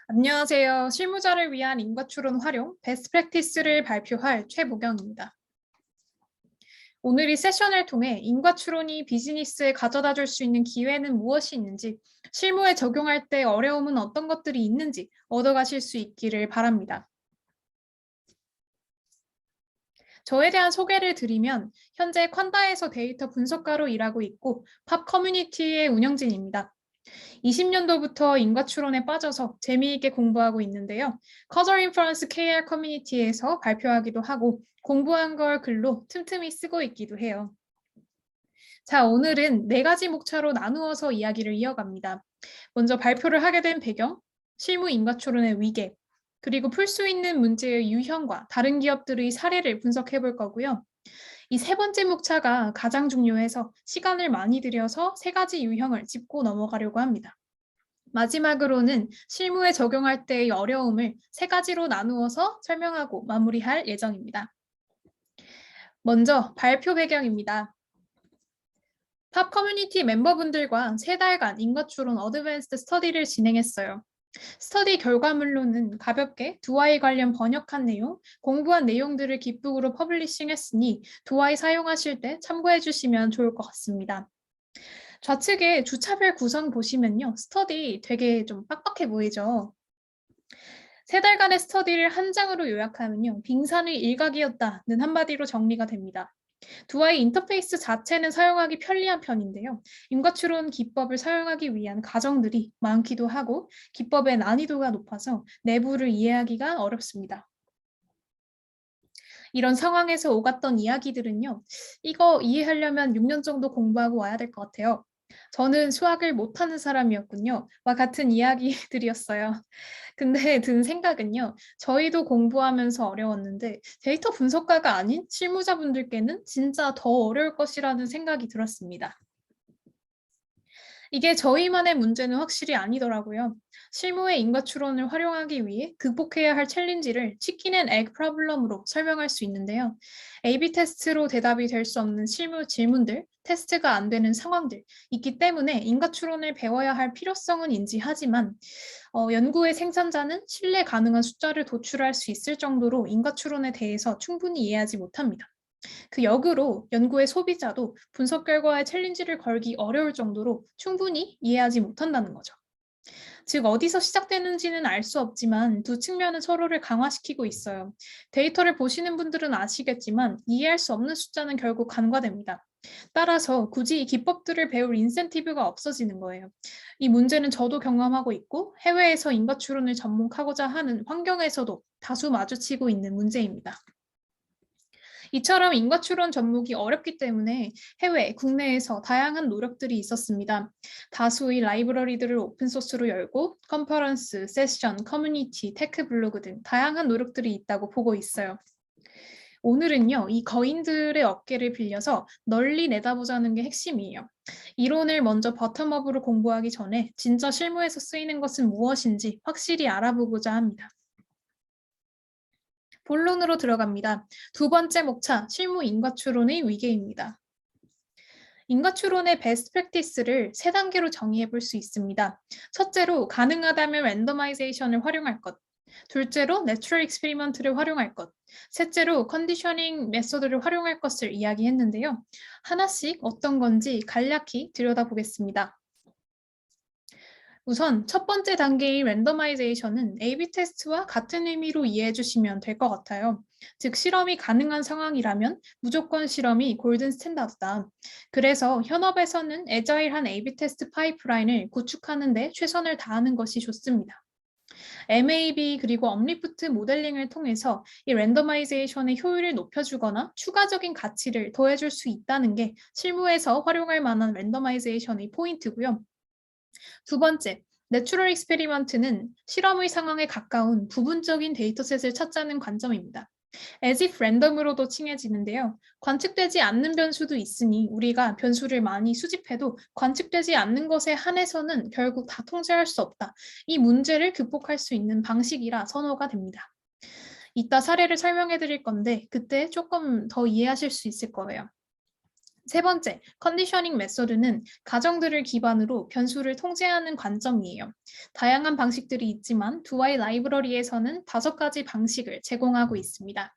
안녕하세요. 실무자를 위한 인과추론 활용 베스트 프랙티스를 발표할 최보경입니다. 오늘 이 세션을 통해 인과추론이 비즈니스에 가져다 줄 수 있는 기회는 무엇이 있는지, 실무에 적용할 때 어려움은 어떤 것들이 있는지 얻어가실 수 있기를 바랍니다. 저에 대한 소개를 드리면 현재 퀀다에서 데이터 분석가로 일하고 있고 팝 커뮤니티의 운영진입니다. 20년도부터 인과추론에 빠져서 재미있게 공부하고 있는데요. 커저 인퍼런스 KR 커뮤니티에서 발표하기도 하고 공부한 걸 글로 틈틈이 쓰고 있기도 해요. 자, 오늘은 4가지 목차로 나누어서 이야기를 이어갑니다. 먼저 발표를 하게 된 배경, 실무 인과추론의 위계, 그리고 풀 수 있는 문제의 유형과 다른 기업들의 사례를 분석해 볼 거고요. 이 3번째 목차가 가장 중요해서 시간을 많이 들여서 3가지 유형을 짚고 넘어가려고 합니다. 마지막으로는 실무에 적용할 때의 어려움을 3가지로 나누어서 설명하고 마무리할 예정입니다. 먼저 발표 배경입니다. 팝 커뮤니티 멤버분들과 3달간 인과추론 어드밴스드 스터디를 진행했어요. 스터디 결과물로는 가볍게 두아이 관련 번역한 내용, 공부한 내용들을 깃북으로 퍼블리싱했으니 두아이 사용하실 때 참고해 주시면 좋을 것 같습니다. 좌측에 주차별 구성 보시면요. 스터디 되게 좀 빡빡해 보이죠? 3달간의 스터디를 한 장으로 요약하면요. 빙산의 일각이었다는 한마디로 정리가 됩니다. 두아이 인터페이스 자체는 사용하기 편리한 편인데요. 인과추론 기법을 사용하기 위한 가정들이 많기도 하고 기법의 난이도가 높아서 내부를 이해하기가 어렵습니다. 이런 상황에서 오갔던 이야기들은요. 이거 이해하려면 6년 정도 공부하고 와야 될 것 같아요. 저는 수학을 못하는 사람이었군요. 와 같은 이야기들이었어요. 근데 든 생각은요. 저희도 공부하면서 어려웠는데 데이터 분석가가 아닌 실무자분들께는 진짜 더 어려울 것이라는 생각이 들었습니다. 이게 저희만의 문제는 확실히 아니더라고요. 실무의 인과추론을 활용하기 위해 극복해야 할 챌린지를 치킨 앤 에그 프로블럼으로 설명할 수 있는데요. A/B 테스트로 대답이 될 수 없는 실무 질문들, 테스트가 안 되는 상황들 있기 때문에 인과추론을 배워야 할 필요성은 인지하지만 연구의 생산자는 신뢰 가능한 숫자를 도출할 수 있을 정도로 인과추론에 대해서 충분히 이해하지 못합니다. 그 역으로 연구의 소비자도 분석 결과에 챌린지를 걸기 어려울 정도로 충분히 이해하지 못한다는 거죠. 즉 어디서 시작되는지는 알 수 없지만 두 측면은 서로를 강화시키고 있어요. 데이터를 보시는 분들은 아시겠지만 이해할 수 없는 숫자는 결국 간과됩니다. 따라서 굳이 이 기법들을 배울 인센티브가 없어지는 거예요. 이 문제는 저도 경험하고 있고 해외에서 인과추론을 접목하고자 하는 환경에서도 다수 마주치고 있는 문제입니다. 이처럼 인과추론 접목이 어렵기 때문에 해외, 국내에서 다양한 노력들이 있었습니다. 다수의 라이브러리들을 오픈소스로 열고 컨퍼런스, 세션, 커뮤니티, 테크 블로그 등 다양한 노력들이 있다고 보고 있어요. 오늘은요, 이 거인들의 어깨를 빌려서 널리 내다보자는 게 핵심이에요. 이론을 먼저 버텀업으로 공부하기 전에 진짜 실무에서 쓰이는 것은 무엇인지 확실히 알아보고자 합니다. 본론으로 들어갑니다. 2번째 목차, 실무 인과추론의 위계입니다. 인과추론의 베스트 프랙티스를 3단계로 정의해 볼 수 있습니다. 첫째로 가능하다면 랜더마이제이션을 활용할 것, 둘째로 내추럴 익스페리먼트를 활용할 것, 셋째로 컨디셔닝 메소드를 활용할 것을 이야기했는데요. 하나씩 어떤 건지 간략히 들여다보겠습니다. 우선 첫 번째 단계인 랜더마이제이션은 A/B 테스트와 같은 의미로 이해해 주시면 될 것 같아요. 즉 실험이 가능한 상황이라면 무조건 실험이 골든 스탠다드다. 그래서 현업에서는 애자일한 A/B 테스트 파이프라인을 구축하는 데 최선을 다하는 것이 좋습니다. MAB 그리고 업리프트 모델링을 통해서 이 랜더마이제이션의 효율을 높여주거나 추가적인 가치를 더해줄 수 있다는 게 실무에서 활용할 만한 랜더마이제이션의 포인트고요. 2번째, 내추럴 익스페리먼트는 실험의 상황에 가까운 부분적인 데이터셋을 찾자는 관점입니다. as if 랜덤으로도 칭해지는데요. 관측되지 않는 변수도 있으니 우리가 변수를 많이 수집해도 관측되지 않는 것에 한해서는 결국 다 통제할 수 없다. 이 문제를 극복할 수 있는 방식이라 선호가 됩니다. 이따 사례를 설명해 드릴 건데 그때 조금 더 이해하실 수 있을 거예요. 세 번째, 컨디셔닝 메소드는 가정들을 기반으로 변수를 통제하는 관점이에요. 다양한 방식들이 있지만 두아이 라이브러리에서는 5가지 방식을 제공하고 있습니다.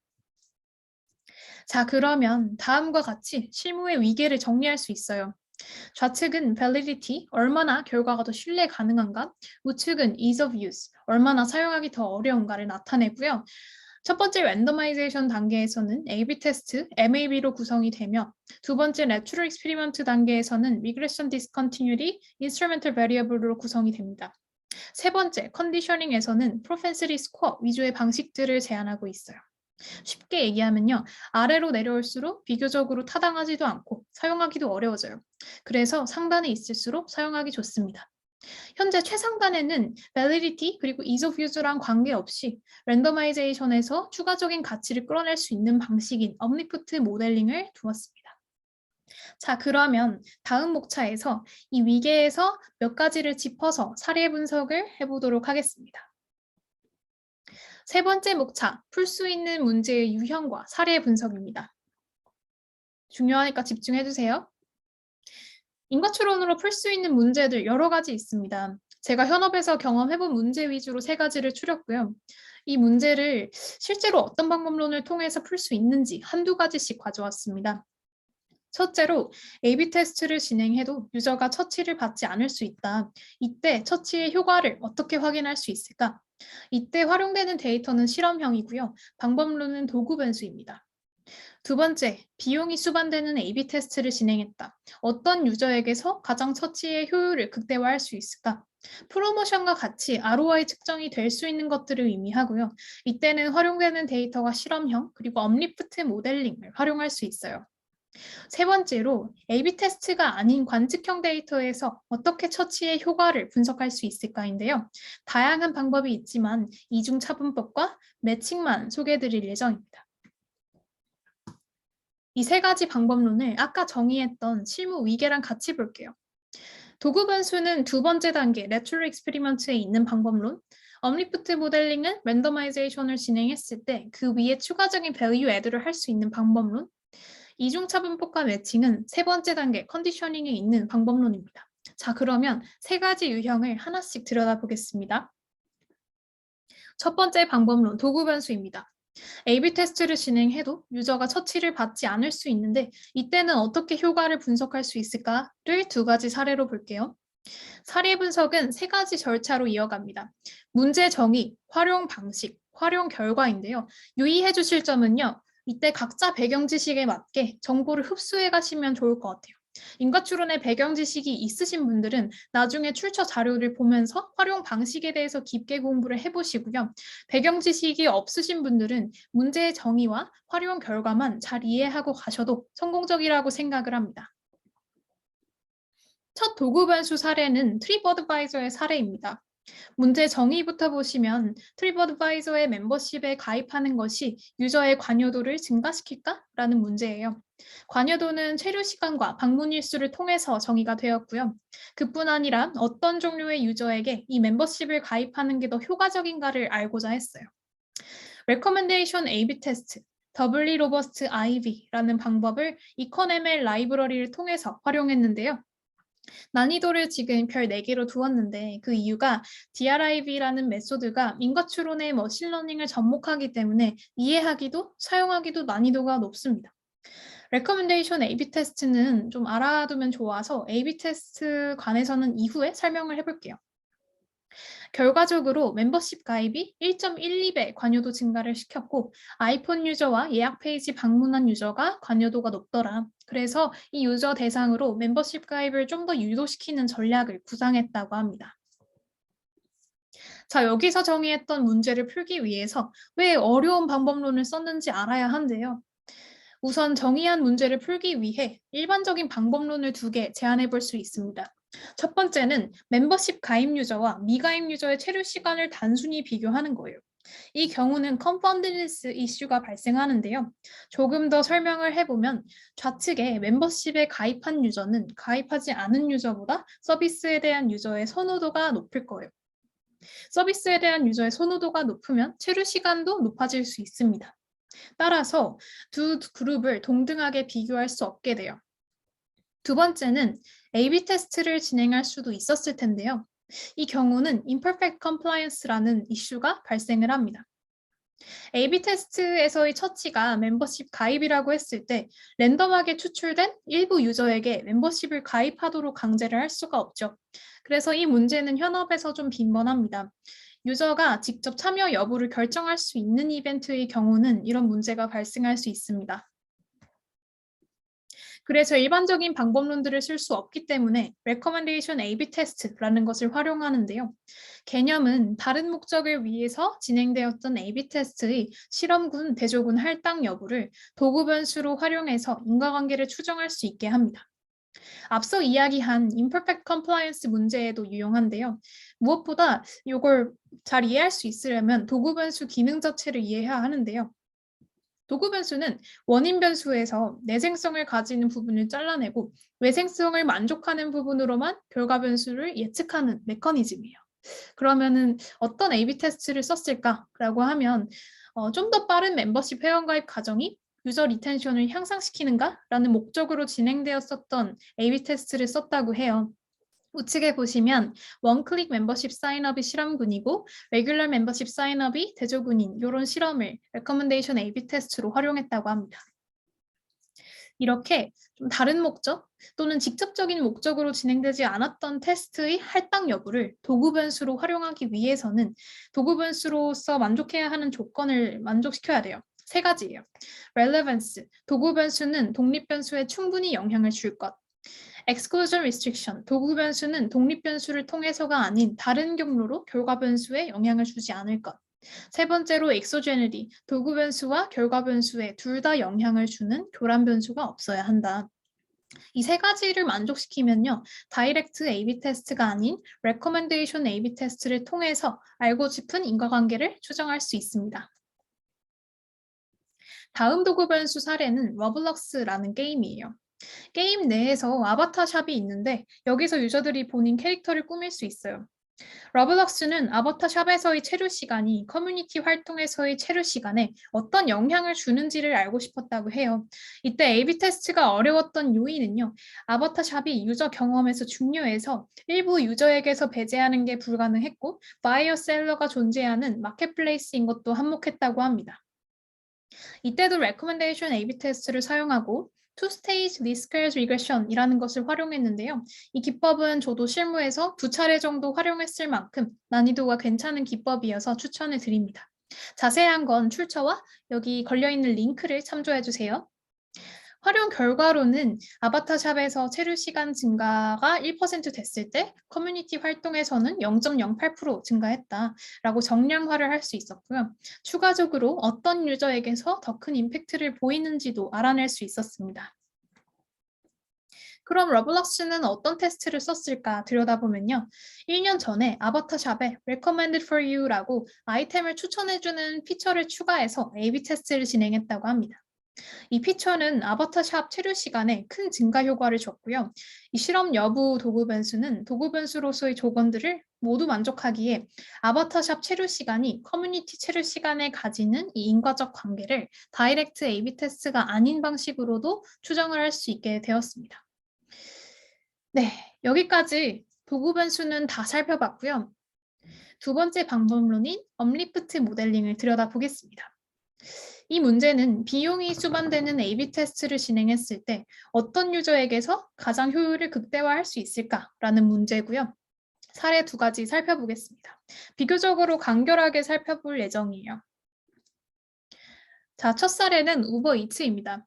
자, 그러면 다음과 같이 실무의 위계를 정리할 수 있어요. 좌측은 validity, 얼마나 결과가 더 신뢰 가능한가? 우측은 ease of use, 얼마나 사용하기 더 어려운가를 나타내고요. 첫 번째 랜더마이제이션 단계에서는 A/B 테스트, MAB로 구성이 되며 두 번째 레트로 익스페리먼트 단계에서는 Regression Discontinuity, Instrumental Variable로 구성이 됩니다. 세 번째 컨디셔닝에서는 Propensity Score 위주의 방식들을 제안하고 있어요. 쉽게 얘기하면요. 아래로 내려올수록 비교적으로 타당하지도 않고 사용하기도 어려워져요. 그래서 상단에 있을수록 사용하기 좋습니다. 현재 최상단에는 validity 그리고 ease of use랑 관계없이 랜더마이제이션에서 추가적인 가치를 끌어낼 수 있는 방식인 omniput 모델링을 두었습니다. 자, 그러면 다음 목차에서 이 위계에서 몇 가지를 짚어서 사례 분석을 해보도록 하겠습니다. 세 번째 목차, 풀 수 있는 문제의 유형과 사례 분석입니다. 중요하니까 집중해주세요. 인과추론으로 풀 수 있는 문제들 여러 가지 있습니다. 제가 현업에서 경험해본 문제 위주로 3가지를 추렸고요. 이 문제를 실제로 어떤 방법론을 통해서 풀 수 있는지 한두 가지씩 가져왔습니다. 첫째로 A/B 테스트를 진행해도 유저가 처치를 받지 않을 수 있다. 이때 처치의 효과를 어떻게 확인할 수 있을까? 이때 활용되는 데이터는 실험형이고요. 방법론은 도구 변수입니다. 두 번째, 비용이 수반되는 A/B 테스트를 진행했다. 어떤 유저에게서 가장 처치의 효율을 극대화할 수 있을까? 프로모션과 같이 ROI 측정이 될 수 있는 것들을 의미하고요. 이때는 활용되는 데이터가 실험형 그리고 엄리프트 모델링을 활용할 수 있어요. 세 번째로 A/B 테스트가 아닌 관측형 데이터에서 어떻게 처치의 효과를 분석할 수 있을까인데요. 다양한 방법이 있지만 이중차분법과 매칭만 소개해드릴 예정입니다. 이 3가지 방법론을 아까 정의했던 실무 위계랑 같이 볼게요. 도구 변수는 두 번째 단계 레트로 익스페리먼트에 있는 방법론, 엄리프트 모델링은 랜더마이제이션을 진행했을 때 그 위에 추가적인 밸류 애드를 할 수 있는 방법론, 이중차분법과 매칭은 세 번째 단계 컨디셔닝에 있는 방법론입니다. 자, 그러면 3가지 유형을 하나씩 들여다보겠습니다. 첫 번째 방법론 도구 변수입니다. A/B 테스트를 진행해도 유저가 처치를 받지 않을 수 있는데 이때는 어떻게 효과를 분석할 수 있을까를 2가지 사례로 볼게요. 사례 분석은 3가지 절차로 이어갑니다. 문제 정의, 활용 방식, 활용 결과인데요. 유의해 주실 점은요. 이때 각자 배경 지식에 맞게 정보를 흡수해 가시면 좋을 것 같아요. 인과추론의 배경 지식이 있으신 분들은 나중에 출처 자료를 보면서 활용 방식에 대해서 깊게 공부를 해보시고요. 배경 지식이 없으신 분들은 문제의 정의와 활용 결과만 잘 이해하고 가셔도 성공적이라고 생각을 합니다. 첫 도구 변수 사례는 트립어드바이저의 사례입니다. 문제 정의부터 보시면 트립어드바이저의 멤버십에 가입하는 것이 유저의 관여도를 증가시킬까? 라는 문제예요. 관여도는 체류 시간과 방문 일수를 통해서 정의가 되었고요. 그뿐 아니라 어떤 종류의 유저에게 이 멤버십을 가입하는 게 더 효과적인가를 알고자 했어요. Recommendation A/B 테스트, Doubly Robust IV라는 방법을 econML 라이브러리를 통해서 활용했는데요. 난이도를 지금 별 4개로 두었는데 그 이유가 DRIV라는 메소드가 인과추론의 머신러닝을 접목하기 때문에 이해하기도 사용하기도 난이도가 높습니다. 레커멘데이션 A/B 테스트는 좀 알아두면 좋아서 A/B 테스트 관해서는 이후에 설명을 해볼게요. 결과적으로 멤버십 가입이 1.12배 관여도 증가를 시켰고 아이폰 유저와 예약 페이지 방문한 유저가 관여도가 높더라. 그래서 이 유저 대상으로 멤버십 가입을 좀 더 유도시키는 전략을 구상했다고 합니다. 자, 여기서 정의했던 문제를 풀기 위해서 왜 어려운 방법론을 썼는지 알아야 한데요. 우선 정의한 문제를 풀기 위해 일반적인 방법론을 2개 제안해 볼 수 있습니다. 첫 번째는 멤버십 가입 유저와 미가입 유저의 체류 시간을 단순히 비교하는 거예요. 이 경우는 컨펀디니스 이슈가 발생하는데요. 조금 더 설명을 해보면 좌측에 멤버십에 가입한 유저는 가입하지 않은 유저보다 서비스에 대한 유저의 선호도가 높을 거예요. 서비스에 대한 유저의 선호도가 높으면 체류 시간도 높아질 수 있습니다. 따라서 두 그룹을 동등하게 비교할 수 없게 돼요. 두 번째는 A/B 테스트를 진행할 수도 있었을 텐데요. 이 경우는 imperfect compliance라는 이슈가 발생을 합니다. A/B 테스트에서의 처치가 멤버십 가입이라고 했을 때 랜덤하게 추출된 일부 유저에게 멤버십을 가입하도록 강제를 할 수가 없죠. 그래서 이 문제는 현업에서 좀 빈번합니다. 유저가 직접 참여 여부를 결정할 수 있는 이벤트의 경우는 이런 문제가 발생할 수 있습니다. 그래서 일반적인 방법론들을 쓸 수 없기 때문에 Recommendation A/B Test라는 것을 활용하는데요. 개념은 다른 목적을 위해서 진행되었던 A/B 테스트의 실험군, 대조군 할당 여부를 도구 변수로 활용해서 인과관계를 추정할 수 있게 합니다. 앞서 이야기한 imperfect compliance 문제에도 유용한데요. 무엇보다 이걸 잘 이해할 수 있으려면 도구 변수 기능 자체를 이해해야 하는데요. 도구 변수는 원인 변수에서 내생성을 가지는 부분을 잘라내고 외생성을 만족하는 부분으로만 결과 변수를 예측하는 메커니즘이에요. 그러면은 어떤 A/B 테스트를 썼을까라고 하면 좀 더 빠른 멤버십 회원가입 과정이 유저 리텐션을 향상시키는가라는 목적으로 진행되었었던 A/B 테스트를 썼다고 해요. 우측에 보시면 원클릭 멤버십 사인업이 실험군이고 레귤러 멤버십 사인업이 대조군인 이런 실험을 레커멘데이션 A/B 테스트로 활용했다고 합니다. 이렇게 좀 다른 목적 또는 직접적인 목적으로 진행되지 않았던 테스트의 할당 여부를 도구 변수로 활용하기 위해서는 도구 변수로서 만족해야 하는 조건을 만족시켜야 돼요. 세 가지예요. relevance, 도구 변수는 독립 변수에 충분히 영향을 줄 것. exclusion restriction, 도구 변수는 독립 변수를 통해서가 아닌 다른 경로로 결과 변수에 영향을 주지 않을 것. 세 번째로 exogeneity, 도구 변수와 결과 변수에 둘 다 영향을 주는 교란 변수가 없어야 한다. 이 세 가지를 만족시키면요, 다이렉트 A/B 테스트가 아닌 recommendation A/B 테스트를 통해서 알고 싶은 인과관계를 추정할 수 있습니다. 다음 도구 변수 사례는 러블럭스라는 게임이에요. 게임 내에서 아바타 샵이 있는데 여기서 유저들이 본인 캐릭터를 꾸밀 수 있어요. 러블럭스는 아바타 샵에서의 체류 시간이 커뮤니티 활동에서의 체류 시간에 어떤 영향을 주는지를 알고 싶었다고 해요. 이때 A/B 테스트가 어려웠던 요인은요. 아바타 샵이 유저 경험에서 중요해서 일부 유저에게서 배제하는 게 불가능했고 바이어 셀러가 존재하는 마켓플레이스인 것도 한몫했다고 합니다. 이때도 recommendation A/B 테스트를 사용하고 two-stage least squares regression이라는 것을 활용했는데요. 이 기법은 저도 실무에서 2차례 정도 활용했을 만큼 난이도가 괜찮은 기법이어서 추천을 드립니다. 자세한 건 출처와 여기 걸려있는 링크를 참조해 주세요. 활용 결과로는 아바타샵에서 체류 시간 증가가 1% 됐을 때 커뮤니티 활동에서는 0.08% 증가했다라고 정량화를 할 수 있었고요. 추가적으로 어떤 유저에게서 더 큰 임팩트를 보이는지도 알아낼 수 있었습니다. 그럼 러블럭스는 어떤 테스트를 썼을까 들여다보면요. 1년 전에 아바타샵에 recommended for you라고 아이템을 추천해주는 피처를 추가해서 A/B 테스트를 진행했다고 합니다. 이 피처는 아바타샵 체류 시간에 큰 증가 효과를 줬고요. 이 실험 여부 도구 변수는 도구 변수로서의 조건들을 모두 만족하기에 아바타샵 체류 시간이 커뮤니티 체류 시간에 가지는 이 인과적 관계를 다이렉트 A/B 테스트가 아닌 방식으로도 추정을 할 수 있게 되었습니다. 네, 여기까지 도구 변수는 다 살펴봤고요. 두 번째 방법론인 업리프트 모델링을 들여다보겠습니다. 이 문제는 비용이 수반되는 A/B 테스트를 진행했을 때 어떤 유저에게서 가장 효율을 극대화할 수 있을까라는 문제고요. 사례 두 가지 살펴보겠습니다. 비교적으로 간결하게 살펴볼 예정이에요. 자, 첫 사례는 우버이츠입니다.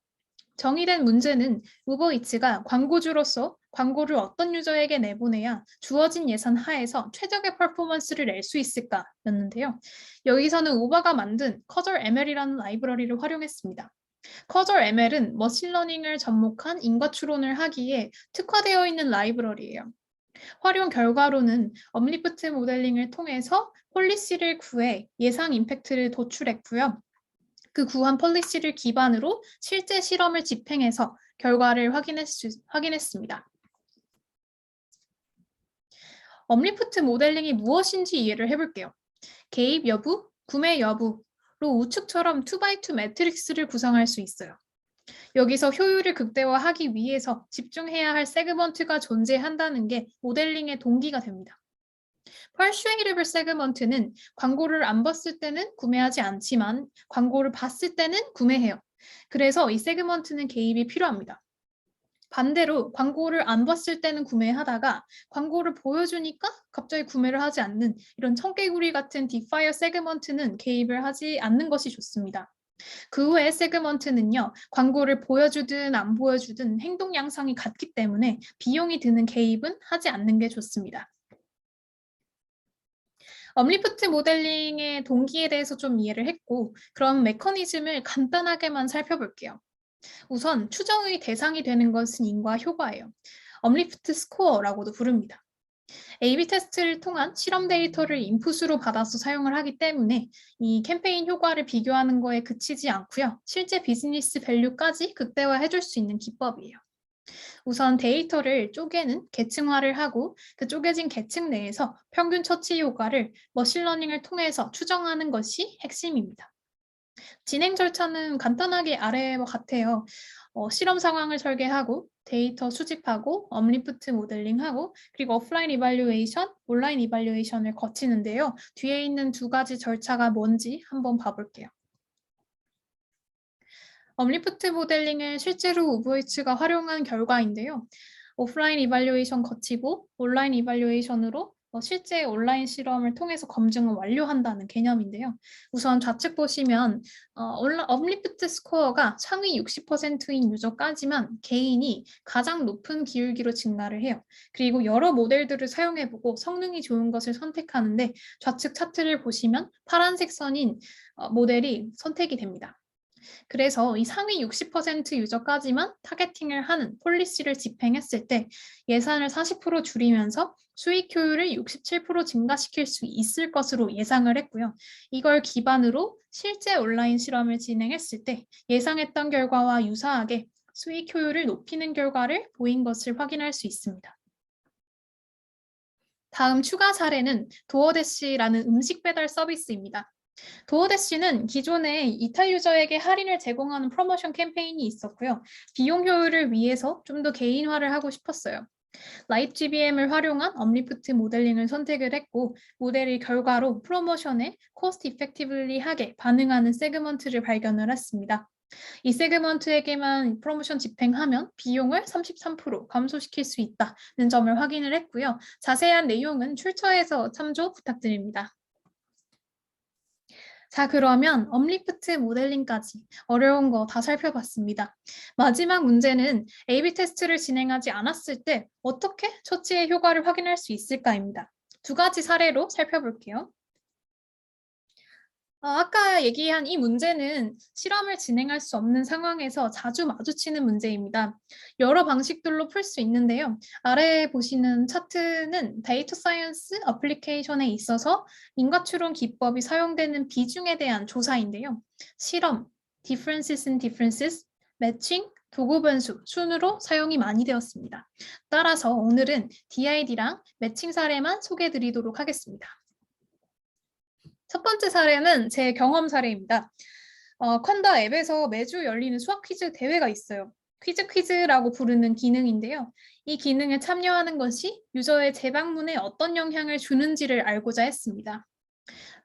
정의된 문제는 우버이츠가 광고주로서 광고를 어떤 유저에게 내보내야 주어진 예산 하에서 최적의 퍼포먼스를 낼 수 있을까였는데요. 여기서는 우버가 만든 Causal ML이라는 라이브러리를 활용했습니다. Causal ML은 머신러닝을 접목한 인과추론을 하기에 특화되어 있는 라이브러리예요. 활용 결과로는 업리프트 모델링을 통해서 폴리시를 구해 예상 임팩트를 도출했고요. 그 구한 폴리시를 기반으로 실제 실험을 집행해서 결과를 확인했습니다. 업리프트 모델링이 무엇인지 이해를 해볼게요. 개입 여부, 구매 여부로 우측처럼 2x2 매트릭스를 구성할 수 있어요. 여기서 효율을 극대화하기 위해서 집중해야 할 세그먼트가 존재한다는 게 모델링의 동기가 됩니다. persuadable 세그먼트는 광고를 안 봤을 때는 구매하지 않지만 광고를 봤을 때는 구매해요. 그래서 이 세그먼트는 개입이 필요합니다. 반대로 광고를 안 봤을 때는 구매하다가 광고를 보여주니까 갑자기 구매를 하지 않는 이런 청개구리 같은 디파이어 세그먼트는 개입을 하지 않는 것이 좋습니다. 그 후에 세그먼트는요, 광고를 보여주든 안 보여주든 행동 양상이 같기 때문에 비용이 드는 개입은 하지 않는 게 좋습니다. 엄리프트 모델링의 동기에 대해서 좀 이해를 했고, 그럼 메커니즘을 간단하게만 살펴볼게요. 우선 추정의 대상이 되는 것은 인과 효과예요. 엄리프트 스코어라고도 부릅니다. A/B 테스트를 통한 실험 데이터를 인풋으로 받아서 사용을 하기 때문에 이 캠페인 효과를 비교하는 거에 그치지 않고요. 실제 비즈니스 밸류까지 극대화해 줄 수 있는 기법이에요. 우선 데이터를 쪼개는 계층화를 하고 그 쪼개진 계층 내에서 평균 처치 효과를 머신러닝을 통해서 추정하는 것이 핵심입니다. 진행 절차는 간단하게 아래와 같아요. 실험 상황을 설계하고 데이터 수집하고 엄리프트 모델링하고 그리고 오프라인 이발루에이션, 온라인 이발루에이션을 거치는데요. 뒤에 있는 두 가지 절차가 뭔지 한번 봐볼게요. 엄리프트 모델링을 실제로 우브이츠가 활용한 결과인데요. 오프라인 이발루에이션 거치고 온라인 이발루에이션으로 실제 온라인 실험을 통해서 검증을 완료한다는 개념인데요. 우선 좌측 보시면 엄리프트 스코어가 상위 60%인 유저까지만 개인이 가장 높은 기울기로 증가를 해요. 그리고 여러 모델들을 사용해보고 성능이 좋은 것을 선택하는데 좌측 차트를 보시면 파란색 선인 모델이 선택이 됩니다. 그래서 이 상위 60% 유저까지만 타겟팅을 하는 폴리시를 집행했을 때 예산을 40% 줄이면서 수익 효율을 67% 증가시킬 수 있을 것으로 예상을 했고요. 이걸 기반으로 실제 온라인 실험을 진행했을 때 예상했던 결과와 유사하게 수익 효율을 높이는 결과를 보인 것을 확인할 수 있습니다. 다음 추가 사례는 도어대시라는 음식 배달 서비스입니다. 도어대시는 기존에 이탈 유저에게 할인을 제공하는 프로모션 캠페인이 있었고요. 비용 효율을 위해서 좀 더 개인화를 하고 싶었어요. 라이트 GBM을 활용한 엄리프트 모델링을 선택을 했고 모델의 결과로 프로모션에 코스트 이펙티블리하게 반응하는 세그먼트를 발견을 했습니다. 이 세그먼트에게만 프로모션 집행하면 비용을 33% 감소시킬 수 있다는 점을 확인을 했고요. 자세한 내용은 출처에서 참조 부탁드립니다. 자, 그러면 엄리프트 모델링까지 어려운 거 다 살펴봤습니다. 마지막 문제는 A/B 테스트를 진행하지 않았을 때 어떻게 처치의 효과를 확인할 수 있을까입니다. 두 가지 사례로 살펴볼게요. 아까 얘기한 이 문제는 실험을 진행할 수 없는 상황에서 자주 마주치는 문제입니다. 여러 방식들로 풀 수 있는데요. 아래에 보시는 차트는 데이터 사이언스 어플리케이션에 있어서 인과추론 기법이 사용되는 비중에 대한 조사인데요. 실험, differences in differences, 매칭, 도구 변수 순으로 사용이 많이 되었습니다. 따라서 오늘은 DID랑 매칭 사례만 소개해 드리도록 하겠습니다. 첫 번째 사례는 제 경험 사례입니다. 퀀다 앱에서 매주 열리는 수학 퀴즈 대회가 있어요. 퀴즈라고 부르는 기능인데요. 이 기능에 참여하는 것이 유저의 재방문에 어떤 영향을 주는지를 알고자 했습니다.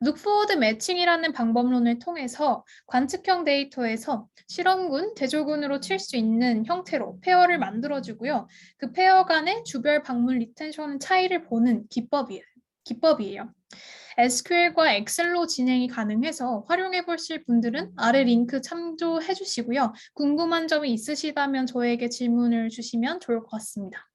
Look forward 매칭이라는 방법론을 통해서 관측형 데이터에서 실험군, 대조군으로 칠 수 있는 형태로 페어를 만들어주고요. 그 페어 간의 주별 방문 리텐션 차이를 보는 기법이에요. SQL과 엑셀로 진행이 가능해서 활용해 보실 분들은 아래 링크 참조해 주시고요. 궁금한 점이 있으시다면 저에게 질문을 주시면 좋을 것 같습니다.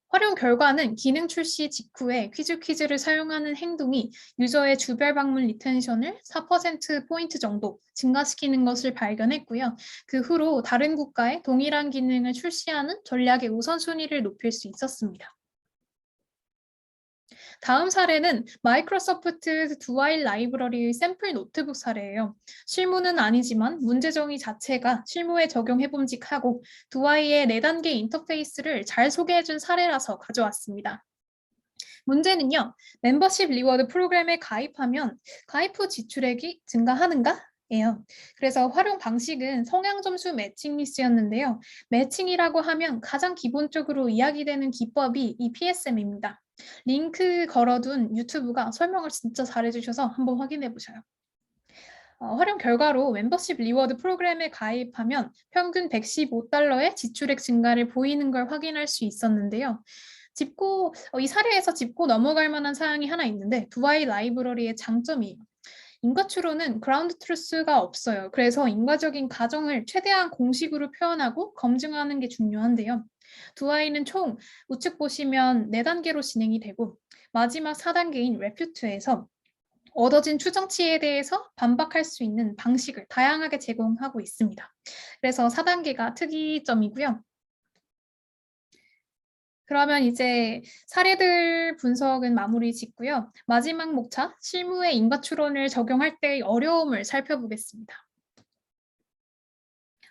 활용 결과는 기능 출시 직후에 퀴즈를 사용하는 행동이 유저의 주별 방문 리텐션을 4%포인트 정도 증가시키는 것을 발견했고요. 그 후로 다른 국가에 동일한 기능을 출시하는 전략의 우선순위를 높일 수 있었습니다. 다음 사례는 마이크로소프트 두와일 라이브러리의 샘플 노트북 사례예요. 실무는 아니지만 문제 정의 자체가 실무에 적용해 봄직하고 두와이의 4단계 인터페이스를 잘 소개해준 사례라서 가져왔습니다. 문제는요, 멤버십 리워드 프로그램에 가입하면 가입 후 지출액이 증가하는가? 그래서 활용 방식은 성향 점수 매칭 리스트였는데요. 매칭이라고 하면 가장 기본적으로 이야기되는 기법이 이 PSM입니다. 링크 걸어둔 유튜브가 설명을 진짜 잘해주셔서 한번 확인해 보셔요. 활용 결과로 멤버십 리워드 프로그램에 가입하면 평균 $115의 지출액 증가를 보이는 걸 확인할 수 있었는데요. 이 사례에서 짚고 넘어갈 만한 사항이 하나 있는데 두아이 라이브러리의 장점이에요. 인과 추론은 그라운드 트루스가 없어요. 그래서 인과적인 가정을 최대한 공식으로 표현하고 검증하는 게 중요한데요. 두아이는 총 우측 보시면 4단계로 진행이 되고 마지막 4단계인 레퓨트에서 얻어진 추정치에 대해서 반박할 수 있는 방식을 다양하게 제공하고 있습니다. 그래서 4단계가 특이점이고요. 그러면 이제 사례들 분석은 마무리 짓고요. 마지막 목차, 실무의 인과 추론을 적용할 때의 어려움을 살펴보겠습니다.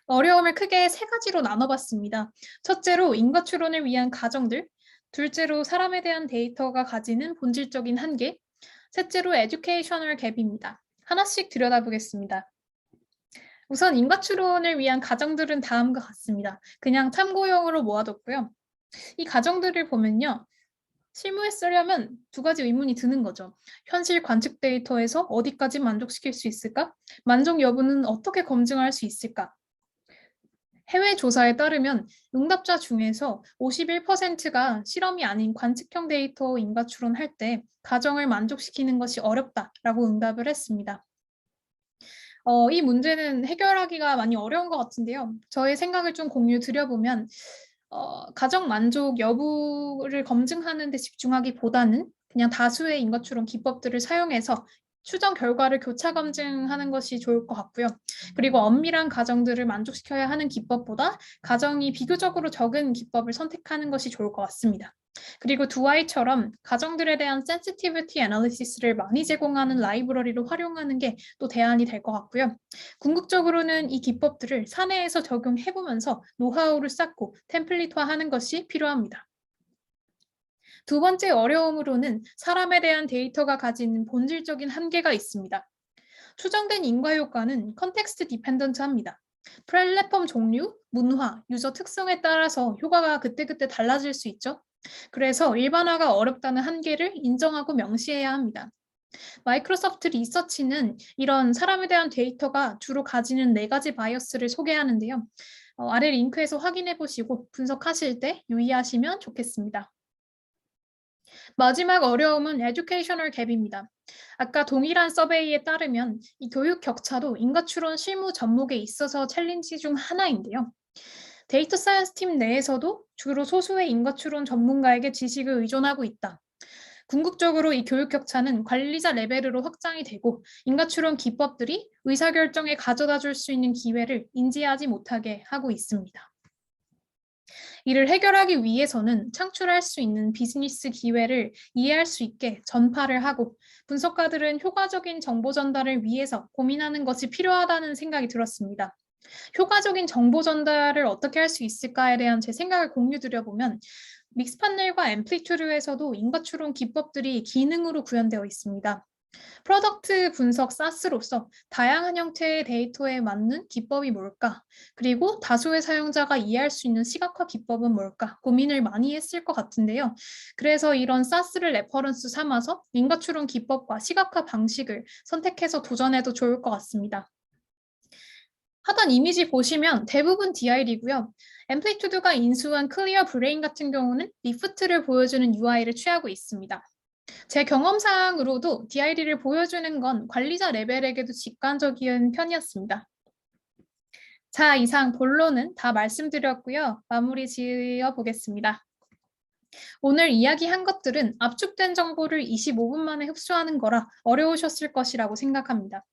어려움을 크게 3가지로 나눠봤습니다. 첫째로 인과 추론을 위한 가정들, 둘째로 사람에 대한 데이터가 가지는 본질적인 한계, 셋째로 에듀케이셔널 갭입니다. 하나씩 들여다보겠습니다. 우선 인과 추론을 위한 가정들은 다음과 같습니다. 그냥 참고용으로 모아뒀고요. 이 가정들을 보면요. 실무에 쓰려면 2가지 의문이 드는 거죠. 현실 관측 데이터에서 어디까지 만족시킬 수 있을까? 만족 여부는 어떻게 검증할 수 있을까? 해외 조사에 따르면 응답자 중에서 51%가 실험이 아닌 관측형 데이터 인과 추론할 때 가정을 만족시키는 것이 어렵다라고 응답을 했습니다. 이 문제는 해결하기가 많이 어려운 것 같은데요. 저의 생각을 좀 공유 드려보면 가정 만족 여부를 검증하는 데 집중하기보다는 그냥 다수의 인과 추론 기법들을 사용해서 추정 결과를 교차 검증하는 것이 좋을 것 같고요. 그리고 엄밀한 가정들을 만족시켜야 하는 기법보다 가정이 비교적으로 적은 기법을 선택하는 것이 좋을 것 같습니다. 그리고 두아이처럼 가정들에 대한 센시티비티 애널리시스를 많이 제공하는 라이브러리를 활용하는 게 또 대안이 될 것 같고요. 궁극적으로는 이 기법들을 사내에서 적용해보면서 노하우를 쌓고 템플릿화하는 것이 필요합니다. 두 번째 어려움으로는 사람에 대한 데이터가 가지는 본질적인 한계가 있습니다. 추정된 인과 효과는 컨텍스트 디펜던트합니다. 플랫폼 종류, 문화, 유저 특성에 따라서 효과가 그때그때 달라질 수 있죠. 그래서 일반화가 어렵다는 한계를 인정하고 명시해야 합니다. 마이크로소프트 리서치는 이런 사람에 대한 데이터가 주로 가지는 4가지 바이어스를 소개하는데요. 아래 링크에서 확인해 보시고 분석하실 때 유의하시면 좋겠습니다. 마지막 어려움은 에듀케이셔널 갭입니다. 아까 동일한 서베이에 따르면 이 교육 격차도 인과 추론 실무 접목에 있어서 챌린지 중 하나인데요. 데이터 사이언스 팀 내에서도 주로 소수의 인과 추론 전문가에게 지식을 의존하고 있다. 궁극적으로 이 교육 격차는 관리자 레벨으로 확장이 되고 인과 추론 기법들이 의사결정에 가져다 줄 수 있는 기회를 인지하지 못하게 하고 있습니다. 이를 해결하기 위해서는 창출할 수 있는 비즈니스 기회를 이해할 수 있게 전파를 하고 분석가들은 효과적인 정보 전달을 위해서 고민하는 것이 필요하다는 생각이 들었습니다. 효과적인 정보 전달을 어떻게 할 수 있을까에 대한 제 생각을 공유드려보면 믹스 판넬과 앰플리튜드에서도 인과 추론 기법들이 기능으로 구현되어 있습니다. 프로덕트 분석 사스로서 다양한 형태의 데이터에 맞는 기법이 뭘까? 그리고 다수의 사용자가 이해할 수 있는 시각화 기법은 뭘까? 고민을 많이 했을 것 같은데요. 그래서 이런 사스를 레퍼런스 삼아서 인과 추론 기법과 시각화 방식을 선택해서 도전해도 좋을 것 같습니다. 하단 이미지 보시면 대부분 DID고요. 앰플리튜드가 인수한 클리어 브레인 같은 경우는 리프트를 보여주는 UI를 취하고 있습니다. 제 경험상으로도 DID를 보여주는 건 관리자 레벨에게도 직관적인 편이었습니다. 자, 이상 본론은 다 말씀드렸고요. 마무리 지어 보겠습니다. 오늘 이야기한 것들은 압축된 정보를 25분 만에 흡수하는 거라 어려우셨을 것이라고 생각합니다.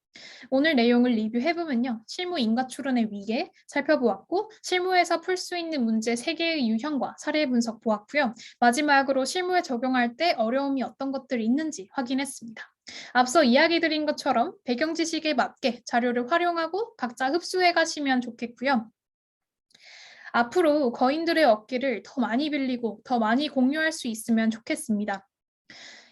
오늘 내용을 리뷰해보면요. 실무 인과 추론의 위계 살펴보았고 실무에서 풀 수 있는 문제 3개의 유형과 사례 분석 보았고요. 마지막으로 실무에 적용할 때 어려움이 어떤 것들이 있는지 확인했습니다. 앞서 이야기 드린 것처럼 배경 지식에 맞게 자료를 활용하고 각자 흡수해 가시면 좋겠고요. 앞으로 거인들의 어깨를 더 많이 빌리고 더 많이 공유할 수 있으면 좋겠습니다.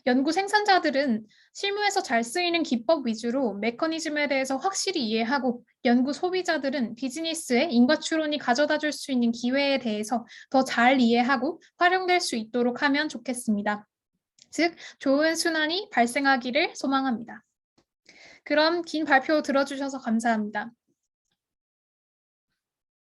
연구 생산자들은 실무에서 잘 쓰이는 기법 위주로 메커니즘에 대해서 확실히 이해하고 연구 소비자들은 비즈니스에 인과 추론이 가져다 줄 수 있는 기회에 대해서 더 잘 이해하고 활용될 수 있도록 하면 좋겠습니다. 즉, 좋은 순환이 발생하기를 소망합니다. 그럼 긴 발표 들어주셔서 감사합니다.